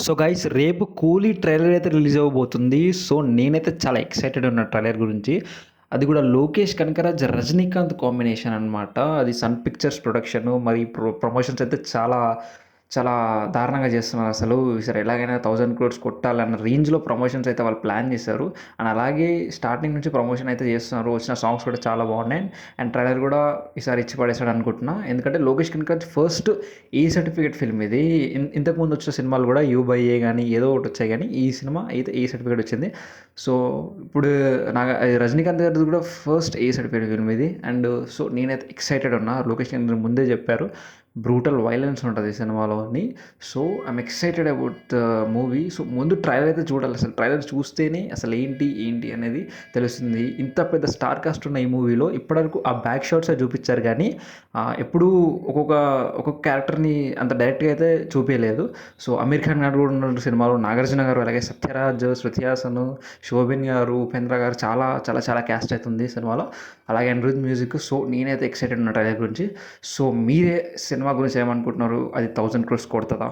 So guys రేపు 'కూలీ' trailer అయితే రిలీజ్ అవ్వబోతుంది. సో నేనైతే చాలా ఎక్సైటెడ్ ఉన్నా ట్రైలర్ గురించి. అది కూడా లోకేష్ కనకరాజ్, రజనీకాంత్ కాంబినేషన్ అనమాట. అది సన్ పిక్చర్స్ ప్రొడక్షను. మరి ప్రమోషన్స్ అయితే చాలా చాలా దారుణంగా చేస్తున్నారు అసలు. ఈసారి ఎలాగైనా 1000 క్రోర్స్ కొట్టాలన్న రేంజ్‌లో ప్రమోషన్స్ అయితే వాళ్ళు ప్లాన్ చేశారు. అండ్ అలాగే స్టార్టింగ్ నుంచి ప్రమోషన్ అయితే చేస్తున్నారు. వచ్చిన సాంగ్స్ కూడా చాలా బాగున్నాయి. అండ్ ట్రైలర్ కూడా ఈసారి ఇచ్చి పడేసాడు అనుకుంటున్నా. ఎందుకంటే లోకేష్ కనకరాజ్ ఫస్ట్ ఏ సర్టిఫికేట్ ఫిల్మ్ ఇది. ఇంతకుముందు వచ్చిన సినిమాలు కూడా 'యూ బై ఏ' గానీ ఏదో ఒకటి వచ్చాయి గానీ ఈ సినిమా అయితే ఏ సర్టిఫికేట్ వచ్చింది. సో ఇప్పుడు రజనీకాంత్ గారిది కూడా ఫస్ట్ ఏ సర్టిఫికేట్ ఫిల్మ్ ఇది. అండ్ సో నేనైతే ఎక్సైటెడ్ ఉన్నా. లోకేష్ కనకరాజ్ ముందే చెప్పారు బ్రూటల్ వైలెన్స్ ఉంటుంది ఈ సినిమాలోని. So I'm excited about the movie. So ముందు ట్రైలర్ అయితే చూడాలి. అసలు ట్రైలర్ చూస్తేనే అసలు ఏంటి అనేది తెలుస్తుంది. ఇంత పెద్ద స్టార్ కాస్ట్ ఉన్న ఈ మూవీలో ఇప్పటివరకు ఆ బ్యాక్ షాట్సే చూపించారు కానీ ఎప్పుడూ ఒక్కొక్క క్యారెక్టర్ని అంత డైరెక్ట్గా అయితే చూపించలేదు. సో అమీర్ ఖాన్ గారు కూడా ఉన్న సినిమాలో, నాగార్జున గారు, అలాగే సత్యరాజ్, శృతి హాసన్, శోభిన్ గారు, ఉపేంద్ర గారు చాలా చాలా చాలా క్యాస్ట్ అవుతుంది సినిమాలో. అలాగే అనిరుద్ మ్యూజిక్. సో నేనైతే ఎక్సైటెడ్ ఉన్న ట్రైలర్ గురించి. సో మీరే సినిమా గురించి ఏమనుకుంటున్నారు? అది 1000 క్రోర్స్ కొడుతుందా?